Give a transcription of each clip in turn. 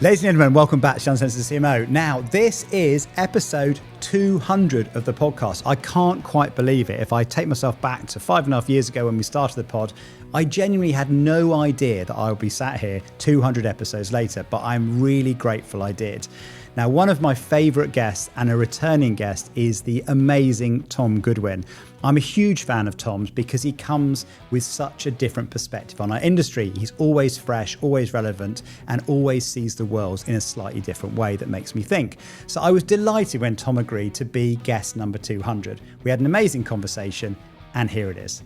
Ladies and gentlemen, welcome back to Uncensored CMO. Now, this is episode 200 of the podcast. I can't quite believe it. If I take myself back to 5.5 years ago when we started the pod, I genuinely had no idea that I would be sat here 200 episodes later, but I'm really grateful I did. Now, one of my favorite guests and a returning guest is the amazing Tom Goodwin. I'm a huge fan of Tom's because he comes with such a different perspective on our industry. He's always fresh, always relevant, and always sees the world in a slightly different way that makes me think. So I was delighted when Tom agreed to be guest number 200. We had an amazing conversation, and here it is.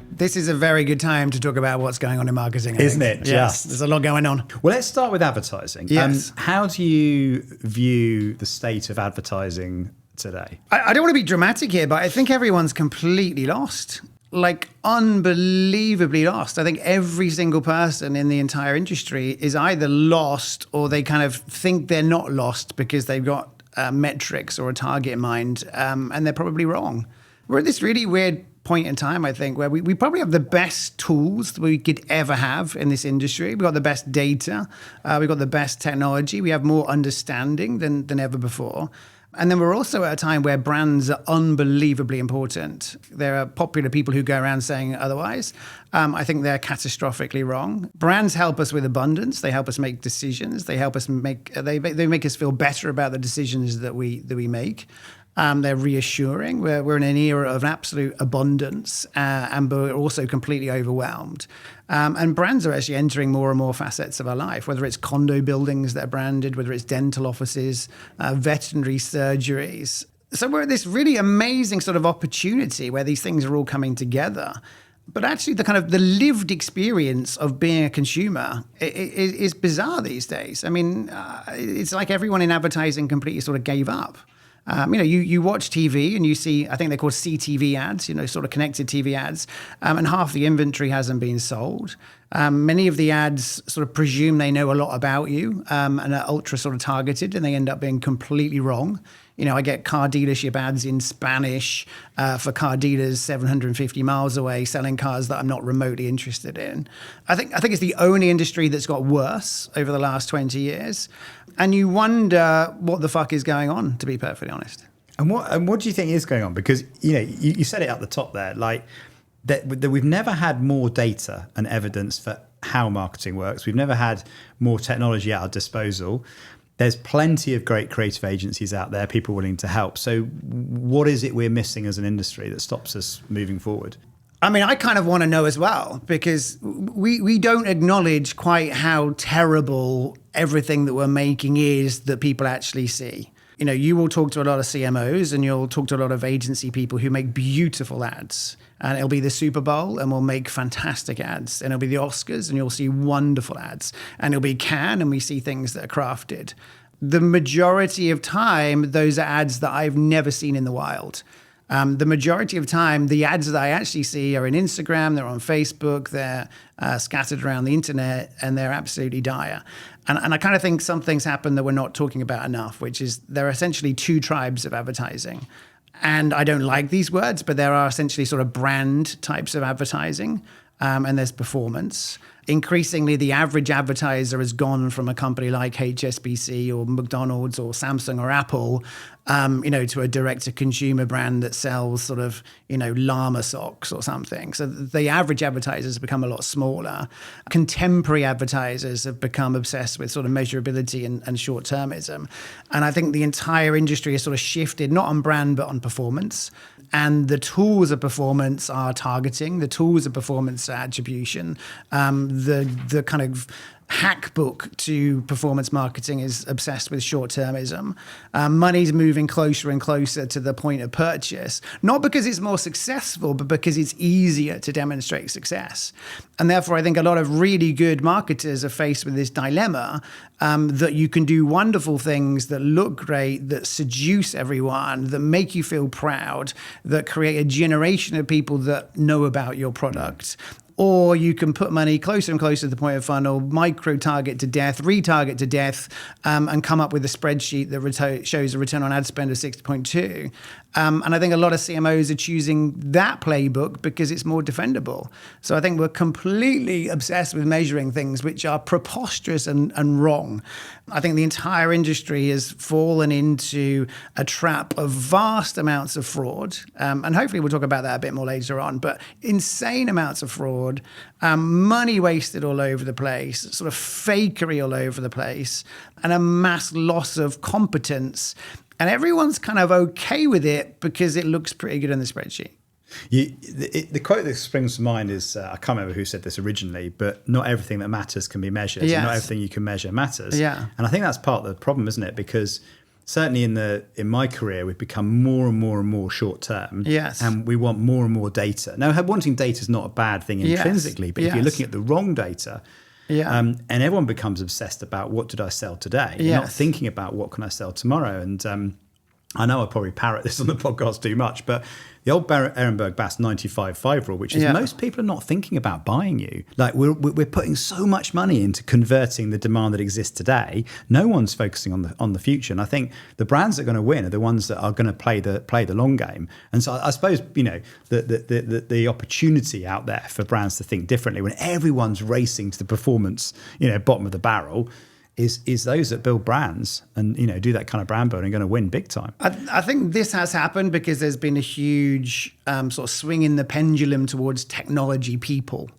This is a very good time to talk about what's going on in marketing, Isn't it? Yes, there's a lot going on. Well, let's start with advertising. Yes. How do you view the state of advertising today? I don't want to be dramatic here, but I think everyone's completely lost. Like, unbelievably lost. I think every single person in the entire industry is either lost or they kind of think they're not lost because they've got metrics or a target in mind, and they're probably wrong. We're at this really weird point in time, I think, where we probably have the best tools that we could ever have in this industry. We've got the best data. We've got the best technology. We have more understanding than ever before. And then we're also at a time where brands are unbelievably important. There are popular people who go around saying otherwise. I think they're catastrophically wrong. Brands help us with abundance. They help us make decisions. They help us they make us feel better about the decisions that we make. They're reassuring. We're in an era of absolute abundance, and we're also completely overwhelmed. And brands are actually entering more and more facets of our life, whether it's condo buildings that are branded, whether it's dental offices, veterinary surgeries. So we're at this really amazing sort of opportunity where these things are all coming together. But actually, the lived experience of being a consumer is bizarre these days. I mean, it's like everyone in advertising completely sort of gave up. You watch TV and you see, I think they're called CTV ads, sort of connected TV ads, and half the inventory hasn't been sold. Many of the ads sort of presume they know a lot about you and are ultra sort of targeted, and they end up being completely wrong. I get car dealership ads in Spanish for car dealers 750 miles away selling cars that I'm not remotely interested in. I think it's the only industry that's got worse over the last 20 years. And you wonder what the fuck is going on, to be perfectly honest. And what do you think is going on? Because, you said it at the top there, like that we've never had more data and evidence for how marketing works. We've never had more technology at our disposal. There's plenty of great creative agencies out there, people willing to help. So what is it we're missing as an industry that stops us moving forward? I mean, I kind of want to know as well, because we don't acknowledge quite how terrible everything that we're making is that people actually see. You will talk to a lot of CMOs and you'll talk to a lot of agency people who make beautiful ads. And it'll be the Super Bowl and we'll make fantastic ads. And it'll be the Oscars and you'll see wonderful ads. And it'll be Cannes and we see things that are crafted. The majority of time, those are ads that I've never seen in the wild. The majority of time, the ads that I actually see are in Instagram, they're on Facebook, they're scattered around the internet, and they're absolutely dire. And I kind of think something's happened that we're not talking about enough, which is there are essentially two tribes of advertising. And I don't like these words, but there are essentially sort of brand types of advertising, and there's performance. Increasingly, the average advertiser has gone from a company like HSBC or McDonald's or Samsung or Apple, to a direct-to-consumer brand that sells sort of, llama socks or something. So the average advertisers have become a lot smaller. Contemporary advertisers have become obsessed with sort of measurability and short-termism. And I think the entire industry has sort of shifted, not on brand, but on performance. And the tools of performance are targeting. The tools of performance are attribution. The kind of hack book to performance marketing is obsessed with short-termism. Money's moving closer and closer to the point of purchase, not because it's more successful, but because it's easier to demonstrate success. And therefore, I think a lot of really good marketers are faced with this dilemma that you can do wonderful things that look great, that seduce everyone, that make you feel proud, that create a generation of people that know about your product. or you can put money closer and closer to the point of funnel, micro target to death, retarget to death, and come up with a spreadsheet that shows a return on ad spend of 60.2. And I think a lot of CMOs are choosing that playbook because it's more defendable. So I think we're completely obsessed with measuring things which are preposterous and wrong. I think the entire industry has fallen into a trap of vast amounts of fraud. And hopefully we'll talk about that a bit more later on. But insane amounts of fraud, money wasted all over the place, sort of fakery all over the place, and a mass loss of competence. And everyone's kind of okay with it because it looks pretty good on the spreadsheet. The quote that springs to mind is, I can't remember who said this originally, but not everything that matters can be measured. Yes. And not everything you can measure matters. Yeah. And I think that's part of the problem, isn't it? Because certainly in my career, we've become more and more short term. Yes. And we want more and more data. Now, wanting data is not a bad thing intrinsically, but if you're looking at the wrong data, and everyone becomes obsessed about what did I sell today, not thinking about what can I sell tomorrow. And I know I probably parrot this on the podcast too much, but the old Ehrenberg-Bass 95-5 rule, which is most people are not thinking about buying you. Like we're putting so much money into converting the demand that exists today. No one's focusing on the future. And I think the brands that are going to win are the ones that are going to play the long game. And so I suppose, the opportunity out there for brands to think differently when everyone's racing to the performance, bottom of the barrel, is those that build brands and do that kind of brand building going to win big time. I think this has happened because there's been a huge sort of swing in the pendulum towards technology people.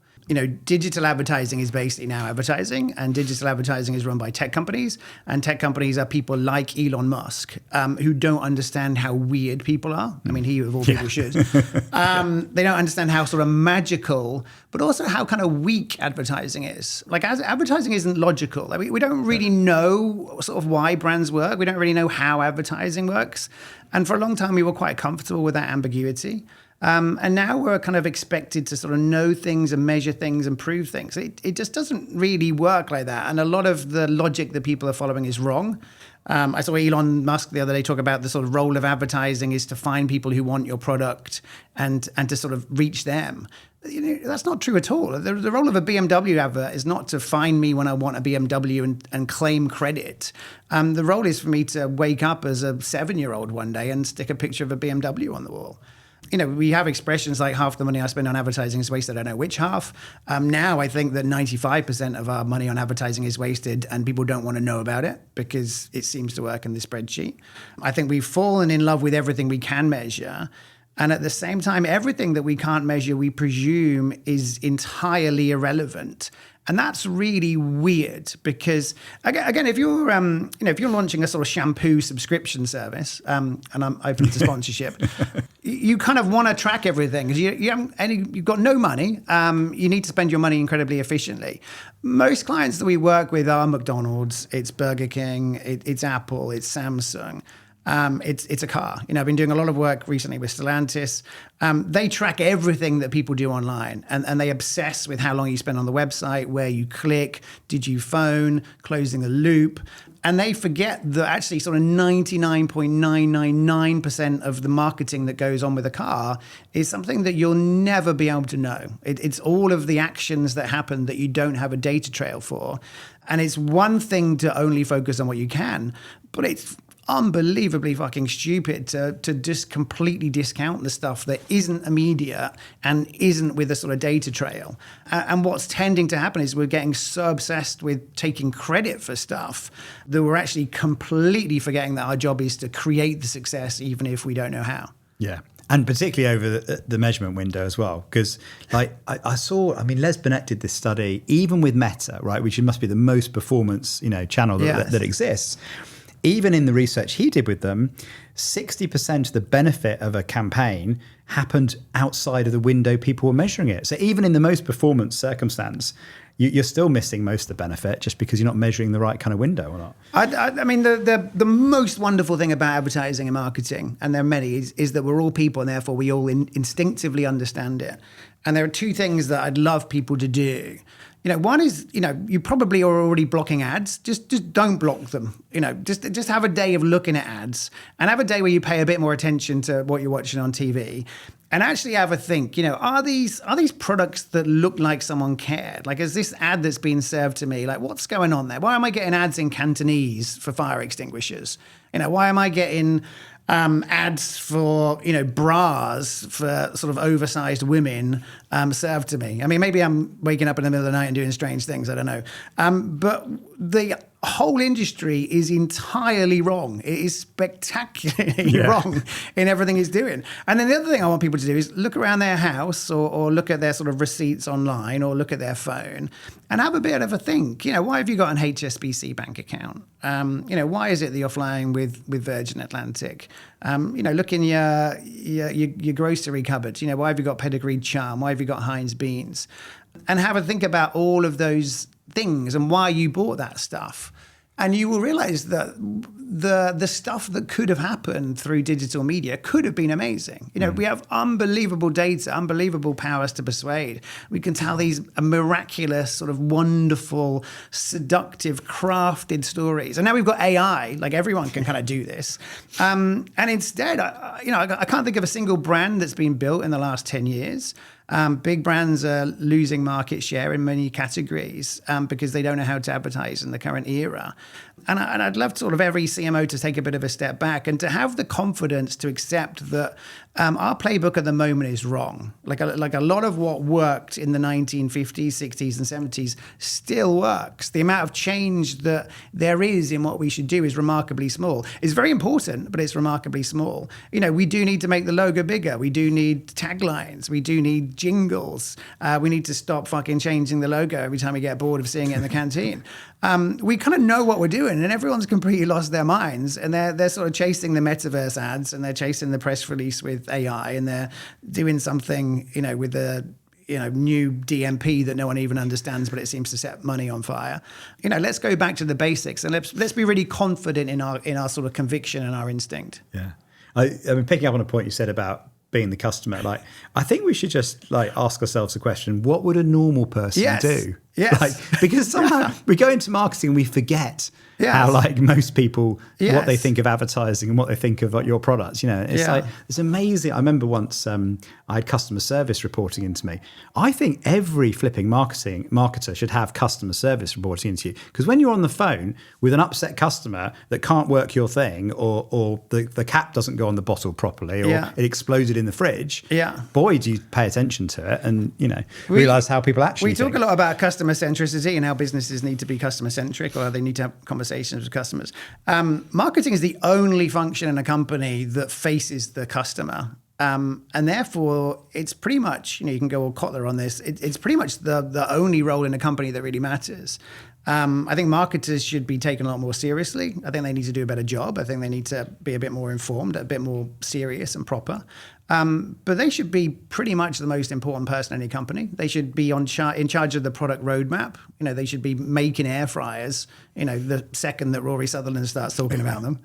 Digital advertising is basically now advertising, and digital advertising is run by tech companies, and tech companies are people like Elon Musk, who don't understand how weird people are. I mean, he of all people should. They don't understand how sort of magical, but also how kind of weak advertising is. Like, advertising isn't logical. Like, we don't really know sort of why brands work. We don't really know how advertising works. And for a long time, we were quite comfortable with that ambiguity. And now we're kind of expected to sort of know things and measure things and prove things. It just doesn't really work like that. And a lot of the logic that people are following is wrong. I saw Elon Musk the other day talk about the sort of role of advertising is to find people who want your product and to sort of reach them. That's not true at all. The role of a BMW advert is not to find me when I want a BMW and claim credit. The role is for me to wake up as a 7-year-old one day and stick a picture of a BMW on the wall. We have expressions like half the money I spend on advertising is wasted. I don't know which half. Now I think that 95% of our money on advertising is wasted and people don't want to know about it because it seems to work in the spreadsheet. I think we've fallen in love with everything we can measure. And at the same time, everything that we can't measure, we presume is entirely irrelevant. And that's really weird because, again, if you're launching a sort of shampoo subscription service, and I'm open to sponsorship, you kind of want to track everything because you've got no money. You need to spend your money incredibly efficiently. Most clients that we work with are McDonald's, it's Burger King, it's Apple, it's Samsung. It's a car. I've been doing a lot of work recently with Stellantis. They track everything that people do online and they obsess with how long you spend on the website, where you click, did you phone, closing the loop. And they forget that actually sort of 99.999% of the marketing that goes on with a car is something that you'll never be able to know. It's all of the actions that happen that you don't have a data trail for. And it's one thing to only focus on what you can, but it's unbelievably fucking stupid to just completely discount the stuff that isn't immediate and isn't with a sort of data trail. And what's tending to happen is we're getting so obsessed with taking credit for stuff that we're actually completely forgetting that our job is to create the success even if we don't know how. Yeah. And particularly over the measurement window as well, because I saw, Les Binet did this study, even with Meta, right, which must be the most performance, channel that exists. Even in the research he did with them, 60% of the benefit of a campaign happened outside of the window people were measuring it. So even in the most performance circumstance, you're still missing most of the benefit just because you're not measuring the right kind of window or not. I mean, the most wonderful thing about advertising and marketing, and there are many, is that we're all people and therefore we all instinctively understand it. And there are two things that I'd love people to do. One is, you probably are already blocking ads. Just don't block them. Just have a day of looking at ads and have a day where you pay a bit more attention to what you're watching on TV. and actually have a think, are these products that look like someone cared? Like, is this ad that's being served to me? Like, what's going on there? Why am I getting ads in Cantonese for fire extinguishers? Why am I getting ads for, bras for sort of oversized women served to me? I mean, maybe I'm waking up in the middle of the night and doing strange things. I don't know. But the whole industry is entirely wrong. It is spectacularly wrong in everything it's doing. And then the other thing I want people to do is look around their house or look at their sort of receipts online or look at their phone and have a bit of a think. Why have you got an HSBC bank account? Why is it that you're flying with Virgin Atlantic? Look in your grocery cupboard. Why have you got pedigreed charm? Why have you got Heinz beans? And have a think about all of those things and why you bought that stuff. And you will realize that the stuff that could have happened through digital media could have been amazing. We have unbelievable data, unbelievable powers to persuade. We can tell these miraculous, sort of wonderful, seductive, crafted stories. And now we've got AI, like everyone can kind of do this. And instead, I can't think of a single brand that's been built in the last 10 years. Big brands are losing market share in many categories because they don't know how to advertise in the current era. And I'd love sort of every CMO to take a bit of a step back and to have the confidence to accept that our playbook at the moment is wrong. Like a lot of what worked in the 1950s, 60s, and 70s still works. The amount of change that there is in what we should do is remarkably small. It's very important, but it's remarkably small. We do need to make the logo bigger. We do need taglines. We do need jingles. We need to stop fucking changing the logo every time we get bored of seeing it in the canteen. We kind of know what we're doing, and everyone's completely lost their minds, and they're sort of chasing the metaverse ads, and they're chasing the press release with AI, and they're doing something, with the new DMP that no one even understands, but it seems to set money on fire. Let's go back to the basics, and let's be really confident in our sort of conviction and our instinct. Yeah, I mean, picking up on a point you said about being the customer, like I think we should just ask ourselves the question: what would a normal person do? Yes. Because somehow we go into marketing and we forget how most people what they think of advertising and what they think of your products. It's amazing. I remember once I had customer service reporting into me. I think every flipping marketer should have customer service reporting into you, because when you're on the phone with an upset customer that can't work your thing, or the cap doesn't go on the bottle properly, or it exploded in the fridge, boy, do you pay attention to it and realize how people actually we talk a lot about customer centricity and how businesses need to be customer centric, or they need to have conversations with customers. Marketing is the only function in a company that faces the customer. And therefore, it's pretty much, you can go all Kotler on this, it's pretty much the only role in a company that really matters. I think marketers should be taken a lot more seriously. I think they need to do a better job. I think they need to be a bit more informed, a bit more serious and proper. But they should be pretty much the most important person in any company. They should be in charge of the product roadmap. They should be making air fryers, the second that Rory Sutherland starts talking about them.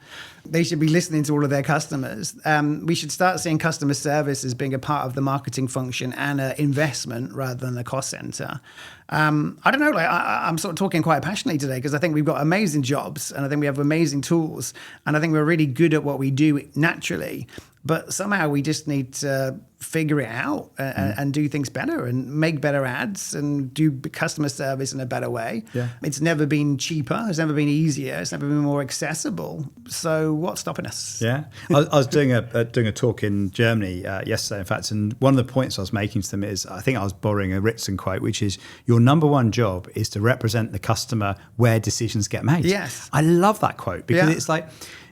They should be listening to all of their customers. We should start seeing customer service as being a part of the marketing function and an investment rather than a cost center. I don't know, I'm sort of talking quite passionately today because I think we've got amazing jobs and I think we have amazing tools and I think we're really good at what we do naturally. But somehow we just need to figure it out and do things better and make better ads and do customer service in a better way. Yeah. It's never been cheaper. It's never been easier. It's never been more accessible. So what's stopping us? Yeah. I was doing a talk in Germany yesterday, in fact, and one of the points I was making to them is, I think I was borrowing a Ritzen quote, which is, your number one job is to represent the customer where decisions get made. Yes. I love that quote because it's like,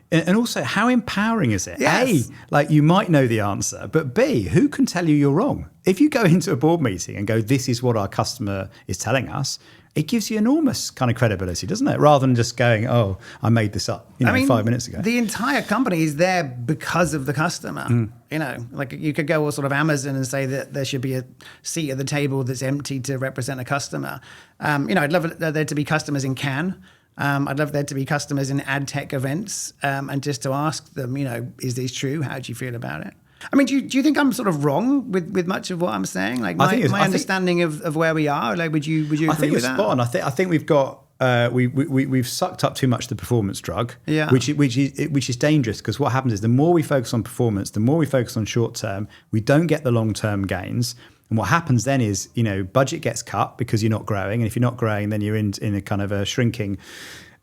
and also, how empowering is it? Yes. A, you might know the answer, but B, who can tell you you're wrong? If you go into a board meeting and go, this is what our customer is telling us, it gives you enormous kind of credibility, doesn't it? Rather than just going, oh, I made this up 5 minutes ago. The entire company is there because of the customer. You could go all sort of Amazon and say that there should be a seat at the table that's empty to represent a customer. I'd love there to be customers in Cannes. I'd love there to be customers in ad tech events and just to ask them, is this true? How do you feel about it? I mean, do you think I'm sort of wrong with much of what I'm saying? Like my understanding of where we are, would you agree with that? I think you're spot on. I think we've got we've sucked up too much of the performance drug, Yeah. which is dangerous, because what happens is the more we focus on performance, the more we focus on short term, we don't get the long term gains. And what happens then is, budget gets cut because you're not growing, and if you're not growing, then you're in a kind of a shrinking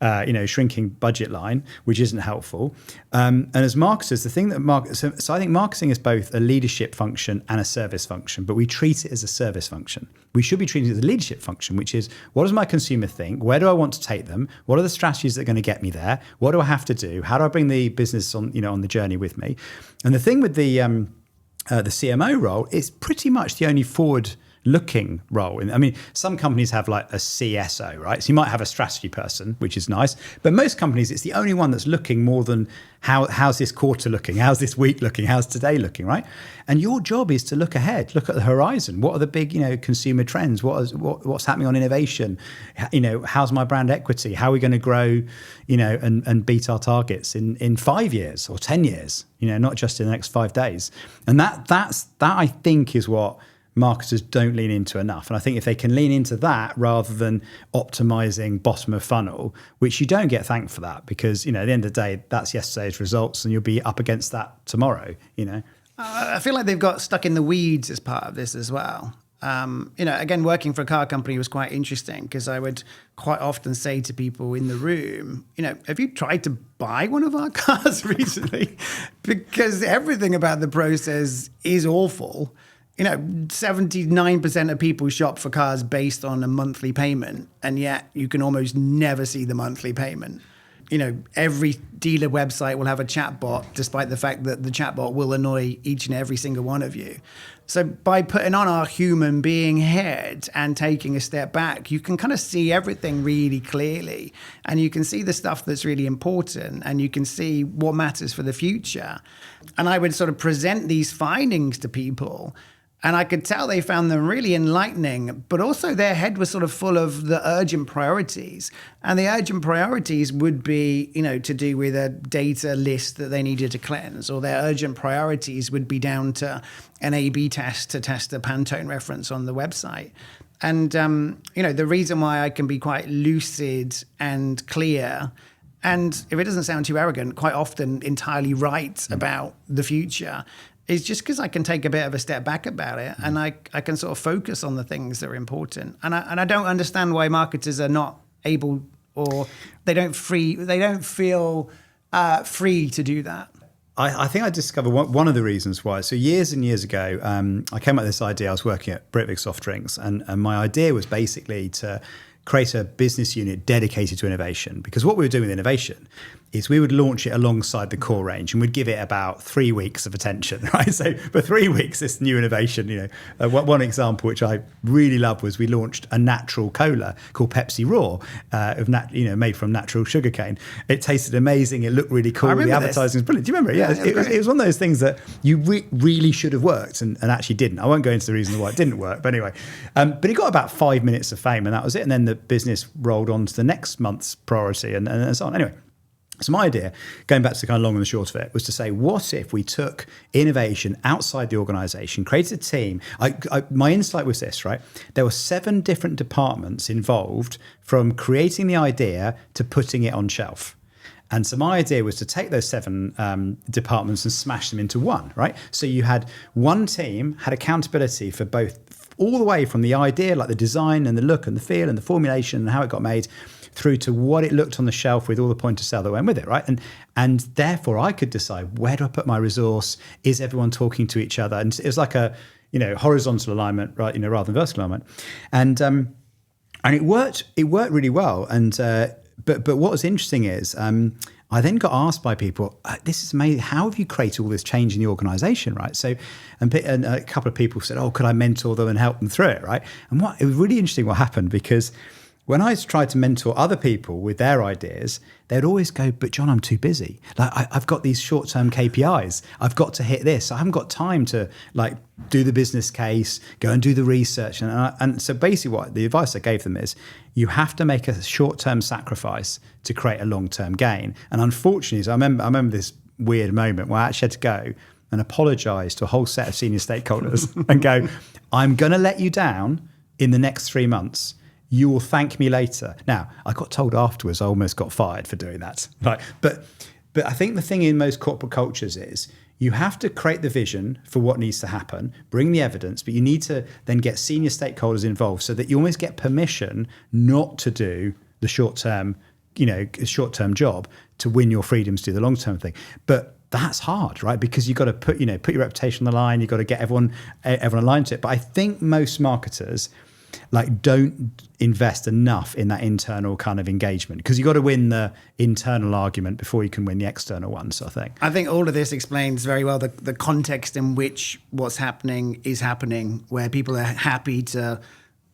budget line, which isn't helpful. And as marketers, the thing that so I think marketing is both a leadership function and a service function, but we treat it as a service function. We should be treating it as a leadership function, which is, what does my consumer think? Where do I want to take them? What are the strategies that are going to get me there? What do I have to do? How do I bring the business on the journey with me? And the thing with the CMO role is pretty much the only forward-looking role. Some companies have like a CSO, right? So you might have a strategy person, which is nice, but most companies, it's the only one that's looking more than how's this quarter looking, how's this week looking, how's today looking, right? And your job is to look ahead, look at the horizon. What are the big, consumer trends? What's happening on innovation? How's my brand equity? How are we going to grow, and beat our targets in 5 years or 10 years? Not just in the next 5 days. And that I think is what marketers don't lean into enough. And I think if they can lean into that rather than optimizing bottom of funnel, which you don't get thanked for that, because, at the end of the day, that's yesterday's results and you'll be up against that tomorrow, I feel like they've got stuck in the weeds as part of this as well. Again, working for a car company was quite interesting, because I would quite often say to people in the room, have you tried to buy one of our cars recently? Because everything about the process is awful. 79% of people shop for cars based on a monthly payment, and yet you can almost never see the monthly payment. Every dealer website will have a chatbot, despite the fact that the chatbot will annoy each and every single one of you. So by putting on our human being head and taking a step back, you can kind of see everything really clearly, and you can see the stuff that's really important, and you can see what matters for the future. And I would sort of present these findings to people, and I could tell they found them really enlightening, but also their head was sort of full of the urgent priorities. And the urgent priorities would be, to do with a data list that they needed to cleanse, or their urgent priorities would be down to an A/B test to test a Pantone reference on the website. And, the reason why I can be quite lucid and clear, and if it doesn't sound too arrogant, quite often entirely right about the future, is just because I can take a bit of a step back about it, and I can sort of focus on the things that are important. And I don't understand why marketers are not able, or they don't feel free to do that. I think I discovered one of the reasons why. So years and years ago, I came up with this idea. I was working at Britvic Soft Drinks, and my idea was basically to create a business unit dedicated to innovation. Because what we were doing with innovation is we would launch it alongside the core range, and we'd give it about 3 weeks of attention, right? So for 3 weeks, this new innovation, one example which I really loved was we launched a natural cola called Pepsi Raw, made from natural sugarcane. It tasted amazing. It looked really cool. The advertising was brilliant. Do you remember it? Yeah, it was one of those things that you really should have worked and actually didn't. I won't go into the reasons why it didn't work, but anyway. But it got about 5 minutes of fame, and that was it. And then the business rolled on to the next month's priority and so on. Anyway. So my idea, going back to the kind of long and the short of it, was to say, what if we took innovation outside the organization, created a team? My insight was this, right? There were 7 different departments involved, from creating the idea to putting it on shelf. And so my idea was to take those 7 departments and smash them into one, right? So you had one team, had accountability for both, all the way from the idea, like the design and the look and the feel and the formulation and how it got made, through to what it looked on the shelf with all the point of sale that went with it, right? And therefore I could decide, where do I put my resource? Is everyone talking to each other? And it was like a horizontal alignment, right? Rather than vertical alignment, and it worked. It worked really well. And but what was interesting is I then got asked by people, this is amazing. How have you created all this change in the organization, right? So, and a couple of people said, could I mentor them and help them through it, right? And it was really interesting what happened, because when I tried to mentor other people with their ideas, they'd always go, but John, I'm too busy. Like I've got these short-term KPIs. I've got to hit this. I haven't got time to do the business case, go and do the research. And so basically what the advice I gave them is, you have to make a short-term sacrifice to create a long-term gain. And unfortunately, so I remember this weird moment where I actually had to go and apologize to a whole set of senior stakeholders and go, I'm going to let you down in the next 3 months. you will thank me later. Now, I got told afterwards I almost got fired for doing that. Right. But I think the thing in most corporate cultures is you have to create the vision for what needs to happen, bring the evidence, but you need to then get senior stakeholders involved so that you almost get permission not to do the short-term job to win your freedom to do the long-term thing. But that's hard, right? Because you've got to put your reputation on the line. You've got to get everyone aligned to it. But I think most marketers don't invest enough in that internal kind of engagement, because you've got to win the internal argument before you can win the external one, sort of thing. I think all of this explains very well the context in which what's happening is happening, where people are happy to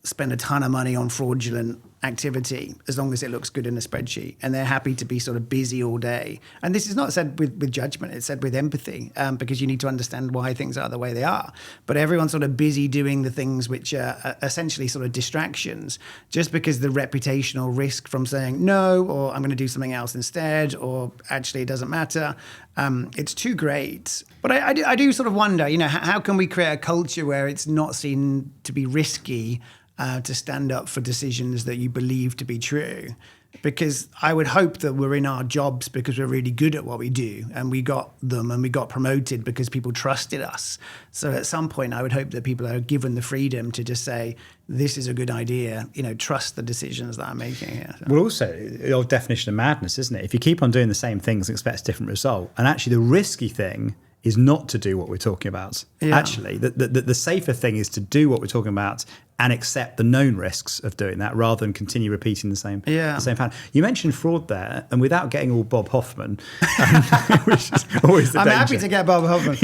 spend a ton of money on fraudulent activity as long as it looks good in a spreadsheet, and they're happy to be sort of busy all day. And this is not said with judgment, it's said with empathy, because you need to understand why things are the way they are. But everyone's sort of busy doing the things which are essentially sort of distractions, just because the reputational risk from saying no, or I'm going to do something else instead, or actually it doesn't matter, it's too great. But I do sort of wonder, how can we create a culture where it's not seen to be risky to stand up for decisions that you believe to be true? Because I would hope that we're in our jobs because we're really good at what we do, and we got them and we got promoted because people trusted us. So at some point, I would hope that people are given the freedom to just say, this is a good idea, trust the decisions that I'm making here. So. Well, also, the old definition of madness, isn't it? If you keep on doing the same things and expect a different result, and actually the risky thing is not to do what we're talking about. Yeah. Actually, the safer thing is to do what we're talking about and accept the known risks of doing that, rather than continue repeating the same pattern. You mentioned fraud there, and without getting all Bob Hoffman, which is always the danger. I'm happy to get Bob Hoffman.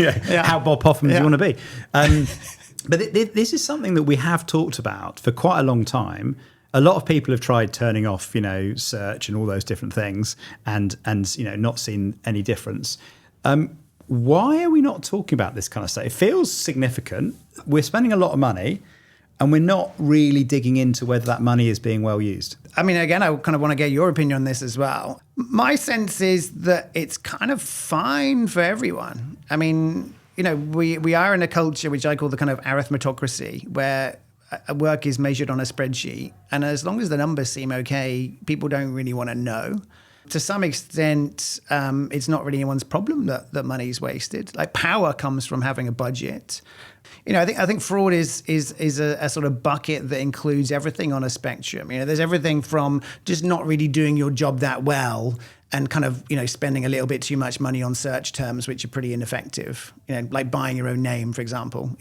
How Bob Hoffman do you want to be? But this is something that we have talked about for quite a long time. A lot of people have tried turning off, search and all those different things, and not seen any difference. Why are we not talking about this kind of stuff? It feels significant. We're spending a lot of money, and we're not really digging into whether that money is being well used. I mean, again, I kind of want to get your opinion on this as well. My sense is that it's kind of fine for everyone. I mean, we are in a culture which I call the kind of arithmetocracy, where work is measured on a spreadsheet. And as long as the numbers seem okay, people don't really want to know. To some extent, it's not really anyone's problem that money's wasted. Like, power comes from having a budget. I think fraud is a sort of bucket that includes everything on a spectrum. There's everything from just not really doing your job that well and kind of, spending a little bit too much money on search terms, which are pretty ineffective. Like buying your own name, for example.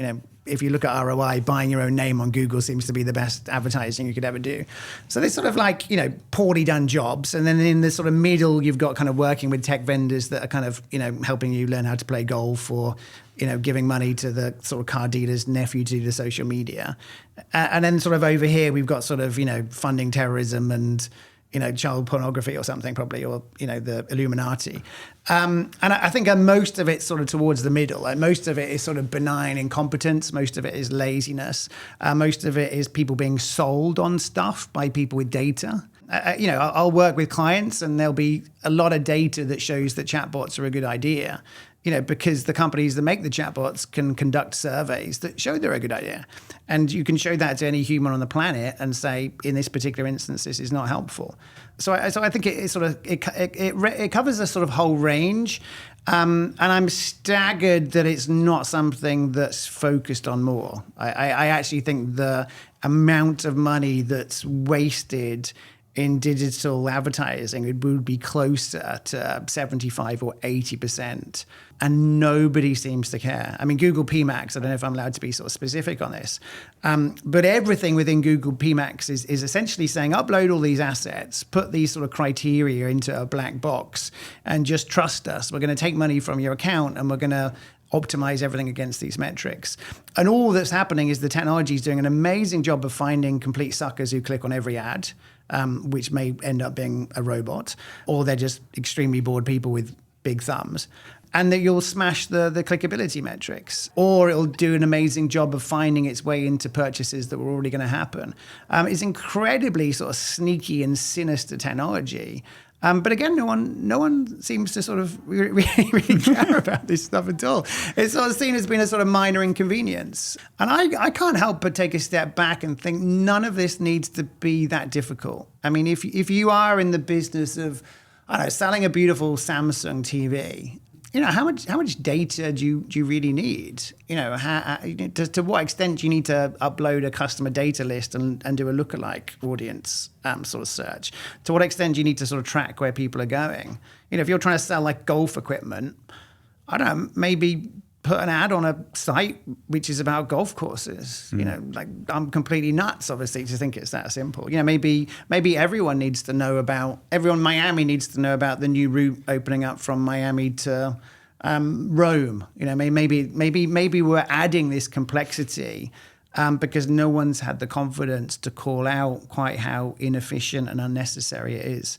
If you look at ROI, buying your own name on Google seems to be the best advertising you could ever do. So there's sort of poorly done jobs. And then in the sort of middle, you've got kind of working with tech vendors that are kind of, helping you learn how to play golf, or, giving money to the sort of car dealer's nephew to do the social media. And then sort of over here, we've got sort of, funding terrorism and, child pornography or something probably, or, the Illuminati. And I think most of it's sort of towards the middle. Like, most of it is sort of benign incompetence. Most of it is laziness. Most of it is people being sold on stuff by people with data. I'll work with clients, and there'll be a lot of data that shows that chatbots are a good idea. Because the companies that make the chatbots can conduct surveys that show they're a good idea. And you can show that to any human on the planet and say, in this particular instance, this is not helpful. So I think it covers a sort of whole range. And I'm staggered that it's not something that's focused on more. I actually think the amount of money that's wasted in digital advertising, it would be closer to 75 or 80%. And nobody seems to care. I mean, Google PMax, I don't know if I'm allowed to be sort of specific on this, but everything within Google PMax is essentially saying, upload all these assets, put these sort of criteria into a black box, and just trust us. We're going to take money from your account, and we're going to optimize everything against these metrics. And all that's happening is the technology is doing an amazing job of finding complete suckers who click on every ad, which may end up being a robot, or they're just extremely bored people with big thumbs. And that you'll smash the clickability metrics, or it'll do an amazing job of finding its way into purchases that were already going to happen. It's incredibly sort of sneaky and sinister technology. But again, no one seems to sort of really care about this stuff at all. It's sort of seen as being a sort of minor inconvenience. And I can't help but take a step back and think none of this needs to be that difficult. I mean, if you are in the business of, I don't know, selling a beautiful Samsung TV, how much data do you really need? To what extent do you need to upload a customer data list and do a lookalike audience sort of search? To what extent do you need to sort of track where people are going? If you're trying to sell like golf equipment, I don't know, maybe put an ad on a site which is about golf courses. Like I'm completely nuts, obviously, to think it's that simple. Maybe everyone in Miami needs to know about the new route opening up from Miami to Rome. Maybe we're adding this complexity because no one's had the confidence to call out quite how inefficient and unnecessary it is.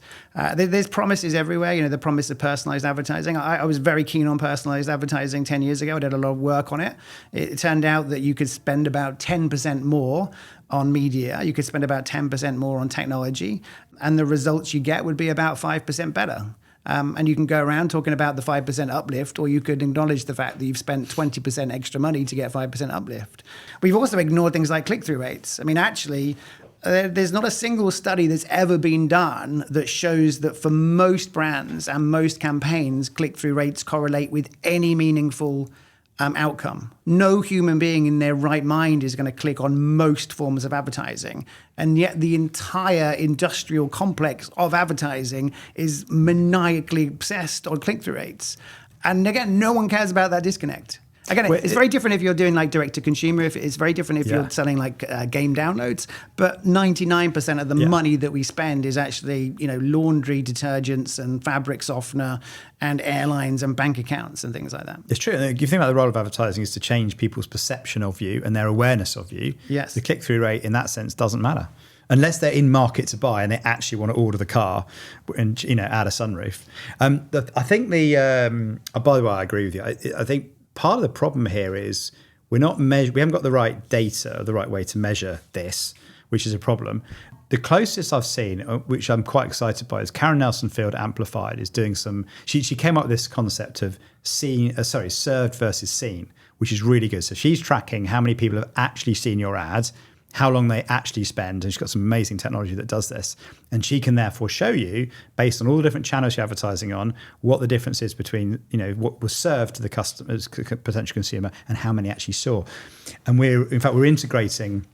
There's promises everywhere. The promise of personalized advertising. I was very keen on personalized advertising 10 years ago. I did a lot of work on it. It turned out that you could spend about 10% more on media. You could spend about 10% more on technology, and the results you get would be about 5% better. And you can go around talking about the 5% uplift, or you could acknowledge the fact that you've spent 20% extra money to get 5% uplift. We've also ignored things like click-through rates. I mean, actually, there's not a single study that's ever been done that shows that for most brands and most campaigns, click-through rates correlate with any meaningful outcome. No human being in their right mind is going to click on most forms of advertising. And yet the entire industrial complex of advertising is maniacally obsessed on click-through rates. And again, no one cares about that disconnect. Again, it's very different if you're doing like direct to consumer. It's very different if you're selling like game downloads. But 99% of the money that we spend is actually, laundry detergents and fabric softener and airlines and bank accounts and things like that. It's true. If you think about the role of advertising is to change people's perception of you and their awareness of you. Yes. The click-through rate in that sense doesn't matter. Unless they're in market to buy and they actually want to order the car and, add a sunroof. I think by the way, I agree with you. I think part of the problem here is we haven't got the right data, the right way to measure this, which is a problem. The closest I've seen, which I'm quite excited by, is Karen Nelson-Field Amplified is doing she came up with this concept of served versus seen, which is really good. So she's tracking how many people have actually seen your ad, how long they actually spend, and she's got some amazing technology that does this. And she can therefore show you, based on all the different channels you're advertising on, what the difference is between, what was served to the customer's potential consumer and how many actually saw. And we're integrating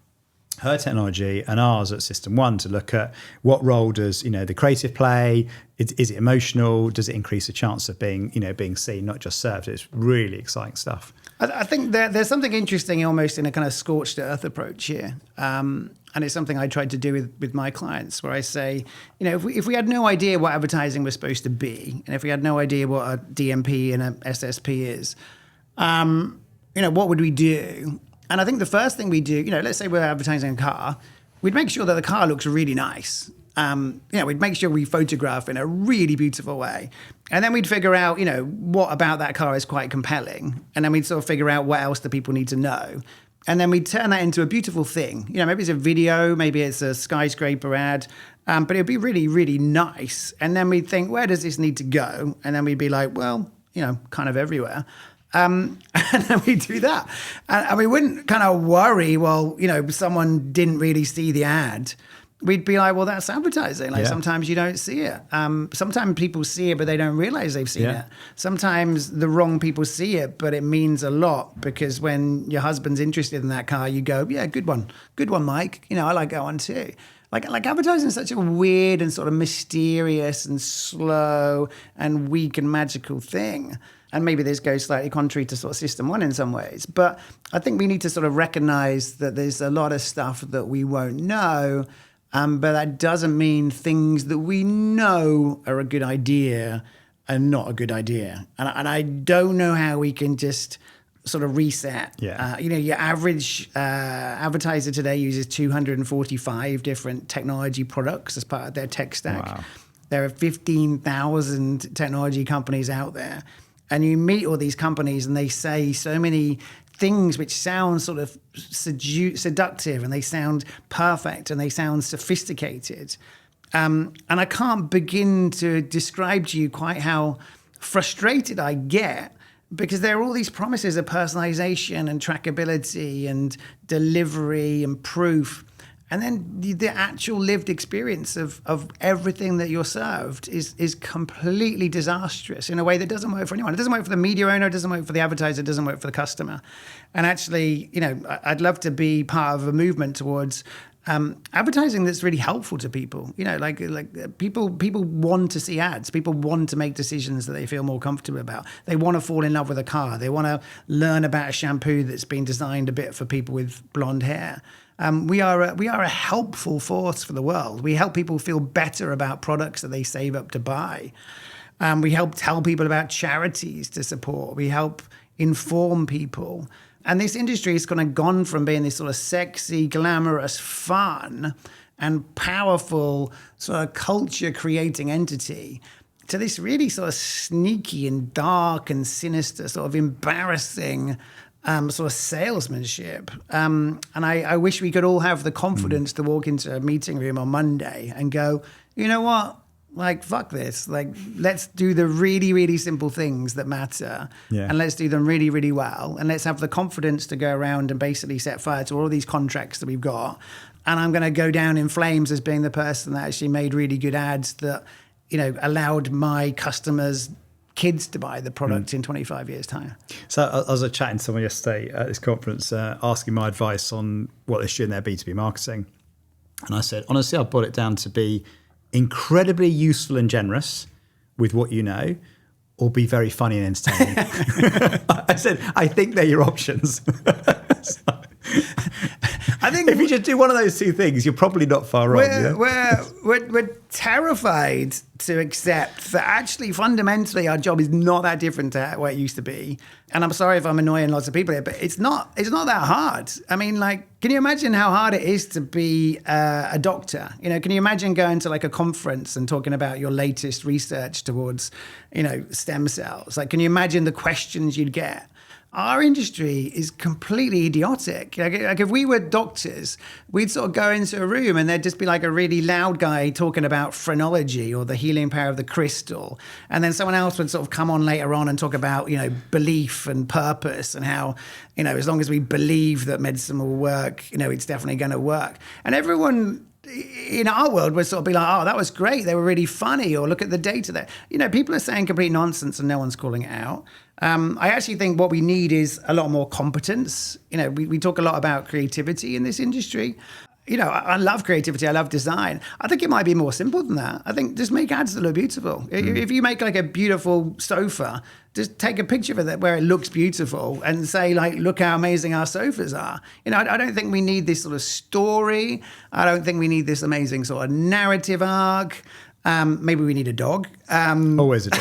her technology and ours at System One to look at what role does, the creative play, is it emotional, does it increase the chance of being seen, not just served. It's really exciting stuff. I think there's something interesting almost in a kind of scorched earth approach here. And it's something I tried to do with my clients, where I say, if we had no idea what advertising was supposed to be, and if we had no idea what a DMP and a SSP is, what would we do? And I think the first thing we do, let's say we're advertising a car, we'd make sure that the car looks really nice. We'd make sure we photograph in a really beautiful way. And then we'd figure out, what about that car is quite compelling. And then we'd sort of figure out what else do people need to know. And then we'd turn that into a beautiful thing. Maybe it's a video, maybe it's a skyscraper ad, but it'd be really, really nice. And then we'd think, where does this need to go? And then we'd be like, well, kind of everywhere. And then we do that. And we wouldn't kind of worry, someone didn't really see the ad. We'd be like, well, that's advertising. Sometimes you don't see it. Sometimes people see it, but they don't realize they've seen it. Sometimes the wrong people see it, but it means a lot, because when your husband's interested in that car, you go, yeah, good one, Mike. I like that one too. Like advertising is such a weird and sort of mysterious and slow and weak and magical thing. And maybe this goes slightly contrary to sort of System One in some ways. But I think we need to sort of recognize that there's a lot of stuff that we won't know. But that doesn't mean things that we know are a good idea are not a good idea. And I don't know how we can just sort of reset. Yeah. Your average advertiser today uses 245 different technology products as part of their tech stack. Wow. There are 15,000 technology companies out there. And you meet all these companies and they say so many things which sound sort of seductive, and they sound perfect, and they sound sophisticated. And I can't begin to describe to you quite how frustrated I get, because there are all these promises of personalization and trackability and delivery and proof. And then the actual lived experience of everything that you're served is completely disastrous in a way that doesn't work for anyone. It doesn't work for the media owner, it doesn't work for the advertiser, it doesn't work for the customer. And actually, I'd love to be part of a movement towards advertising that's really helpful to people. Like people want to see ads. People want to make decisions that they feel more comfortable about. They want to fall in love with a car. They want to learn about a shampoo that's been designed a bit for people with blonde hair. We are a helpful force for the world. We help people feel better about products that they save up to buy. We help tell people about charities to support. We help inform people. And this industry has kind of gone from being this sort of sexy, glamorous, fun and powerful sort of culture-creating entity to this really sort of sneaky and dark and sinister, sort of embarrassing sort of salesmanship. And I wish we could all have the confidence to walk into a meeting room on Monday and go, you know what? Like, fuck this. Like, let's do the really, really simple things that matter. Yeah. And let's do them really, really well. And let's have the confidence to go around and basically set fire to all these contracts that we've got. And I'm going to go down in flames as being the person that actually made really good ads that, allowed my customers' kids to buy the product in 25 years' time. So I was chatting to someone yesterday at this conference, asking my advice on what they should in their B2B marketing. And I said, honestly, I've brought it down to be incredibly useful and generous with what you know, or be very funny and entertaining. I said, I think they're your options. I think if you just do one of those two things, you're probably not far wrong. We're terrified to accept that actually fundamentally our job is not that different to what it used to be. And I'm sorry if I'm annoying lots of people here, but it's not that hard. I mean, like, can you imagine how hard it is to be a doctor? Can you imagine going to like a conference and talking about your latest research towards, stem cells? Like, can you imagine the questions you'd get? Our industry is completely idiotic. Like if we were doctors, we'd sort of go into a room and there'd just be like a really loud guy talking about phrenology or the healing power of the crystal. And then someone else would sort of come on later on and talk about, belief and purpose and how, as long as we believe that medicine will work, it's definitely going to work. And everyone in our world would sort of be like, oh, that was great. They were really funny. Or look at the data there. People are saying complete nonsense and no one's calling it out. I actually think what we need is a lot more competence. We talk a lot about creativity in this industry. I love creativity. I love design. I think it might be more simple than that. I think just make ads that look beautiful. If you make like a beautiful sofa, just take a picture of it where it looks beautiful and say, like, look how amazing our sofas are. I don't think we need this sort of story. I don't think we need this amazing sort of narrative arc. Maybe we need a dog. Always a dog.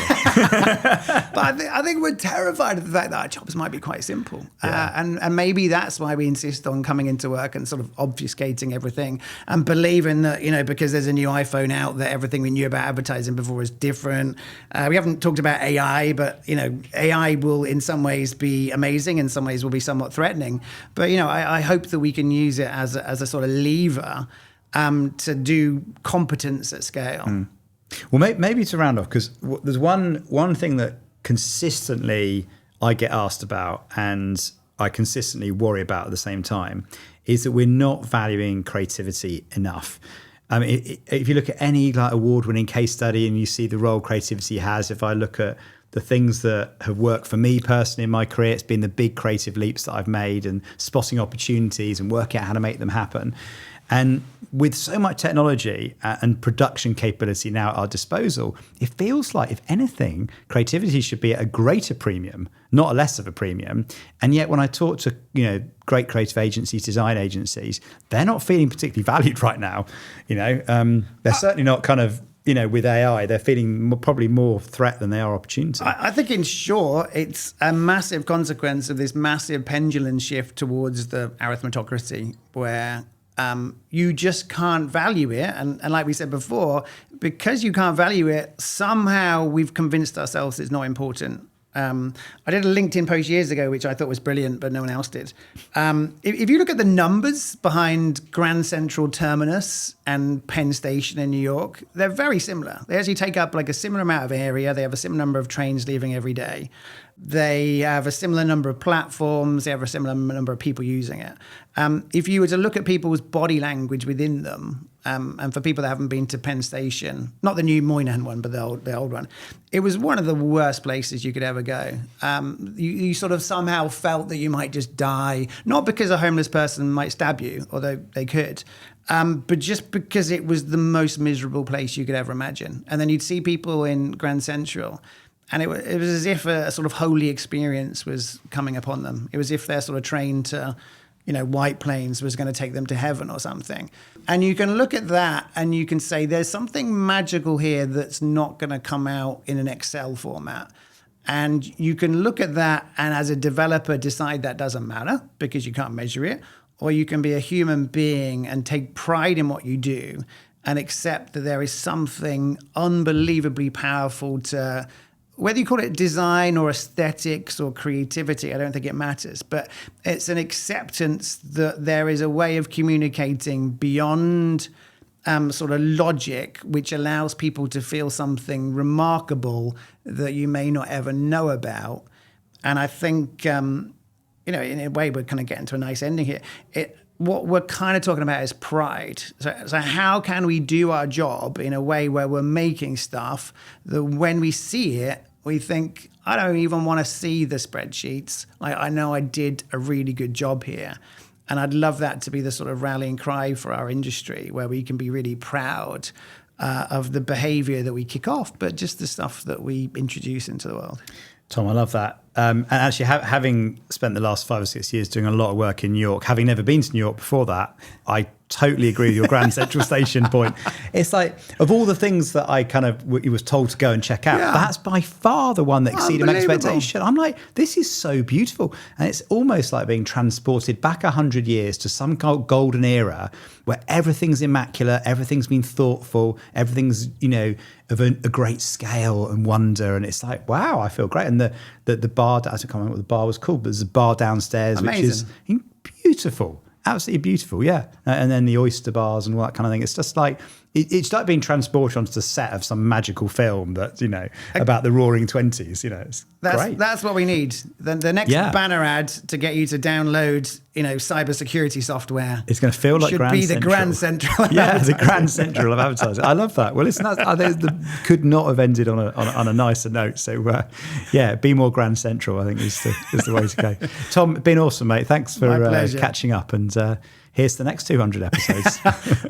But I think we're terrified of the fact that our jobs might be quite simple. Yeah. And maybe that's why we insist on coming into work and sort of obfuscating everything and believing that, because there's a new iPhone out, that everything we knew about advertising before is different. We haven't talked about AI, but, AI will in some ways be amazing, in some ways will be somewhat threatening. But, I hope that we can use it as a sort of lever to do competence at scale. Well, maybe to round off, because there's one thing that consistently I get asked about and I consistently worry about at the same time is that we're not valuing creativity enough. I mean, if you look at any like award-winning case study and you see the role creativity has, if I look at the things that have worked for me personally in my career, it's been the big creative leaps that I've made and spotting opportunities and working out how to make them happen. And with so much technology and production capability now at our disposal, it feels like, if anything, creativity should be at a greater premium, not a less of a premium. And yet when I talk to, great creative agencies, design agencies, they're not feeling particularly valued right now. They're certainly not kind of, with AI, they're feeling probably more threat than they are opportunity. I think in short, it's a massive consequence of this massive pendulum shift towards the arithmetocracy where you just can't value it. And like we said before, because you can't value it, somehow we've convinced ourselves it's not important. I did a LinkedIn post years ago, which I thought was brilliant, but no one else did. If you look at the numbers behind Grand Central Terminus and Penn Station in New York, they're very similar. They actually take up like a similar amount of area. They have a similar number of trains leaving every day. They have a similar number of platforms. They have a similar number of people using it. If you were to look at people's body language within them, and for people that haven't been to Penn Station, not the new Moynihan one, but the old one, it was one of the worst places you could ever go. You sort of somehow felt that you might just die, not because a homeless person might stab you, although they could, but just because it was the most miserable place you could ever imagine. And then you'd see people in Grand Central, and it was as if a sort of holy experience was coming upon them. It was as if their sort of train to, White Plains was going to take them to heaven or something. And you can look at that and you can say there's something magical here that's not going to come out in an Excel format. And you can look at that and as a developer decide that doesn't matter because you can't measure it. Or you can be a human being and take pride in what you do and accept that there is something unbelievably powerful to, whether you call it design or aesthetics or creativity, I don't think it matters. But it's an acceptance that there is a way of communicating beyond sort of logic, which allows people to feel something remarkable that you may not ever know about. And I think, in a way, we're kind of getting to a nice ending here. What we're kind of talking about is pride. So how can we do our job in a way where we're making stuff that when we see it, we think, I don't even want to see the spreadsheets. Like, I know I did a really good job here. And I'd love that to be the sort of rallying cry for our industry, where we can be really proud of the behavior that we kick off, but just the stuff that we introduce into the world. Tom, I love that. And actually, having spent the last 5 or 6 years doing a lot of work in New York, having never been to New York before that, I totally agree with your Grand Central Station point. It's like, of all the things that I kind of was told to go and check out, that's by far the one that exceeded my expectation. I'm like, this is so beautiful. And it's almost like being transported back 100 years to some golden era where everything's immaculate, everything's been thoughtful, everything's, of a great scale and wonder. And it's like, wow, I feel great. And the bar, I can't remember what the bar was called, but there's a bar downstairs, Amazing. Which is beautiful. Absolutely beautiful, yeah. And then the oyster bars and all that kind of thing. It's just like, it's like being transported onto the set of some magical film that, about the Roaring Twenties, it's great. That's what we need. The next banner ad to get you to download, cybersecurity software. It's going to feel like Grand Central. Should be the Grand Central. Yeah, the Grand Central of advertising. I love that. Well, listen, could not have ended on a nicer note. So, be more Grand Central, I think is the way to go. Tom, been awesome, mate. Thanks for catching up, and here's the next 200 episodes.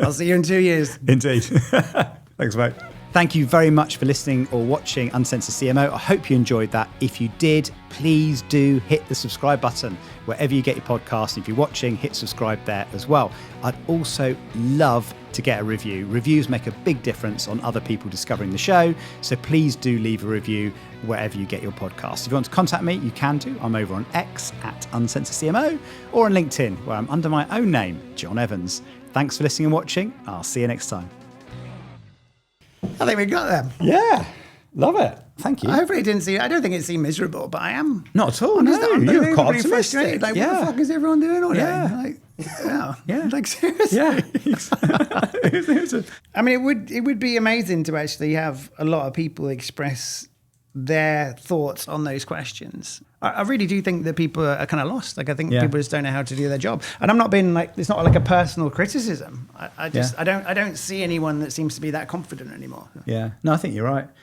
I'll see you in 2 years. Indeed. Thanks, mate. Thank you very much for listening or watching Uncensored CMO. I hope you enjoyed that. If you did, please do hit the subscribe button wherever you get your podcast. If you're watching, hit subscribe there as well. I'd also love to get a review. Reviews make a big difference on other people discovering the show. So please do leave a review wherever you get your podcast. If you want to contact me, you can do. I'm over on X at Uncensored CMO or on LinkedIn, where I'm under my own name, John Evans. Thanks for listening and watching. I'll see you next time. I think we got them. Yeah, love it. Thank you. I don't think it seemed miserable, but I am. Not at all. No, you're quite optimistic. Like, what the fuck is everyone doing all day? Yeah. Like, seriously. Yeah. I mean, it would be amazing to actually have a lot of people express their thoughts on those questions. I really do think that people are kind of lost. Like, I think people just don't know how to do their job. And I'm not being like, it's not like a personal criticism. I don't see anyone that seems to be that confident anymore. Yeah. No, I think you're right.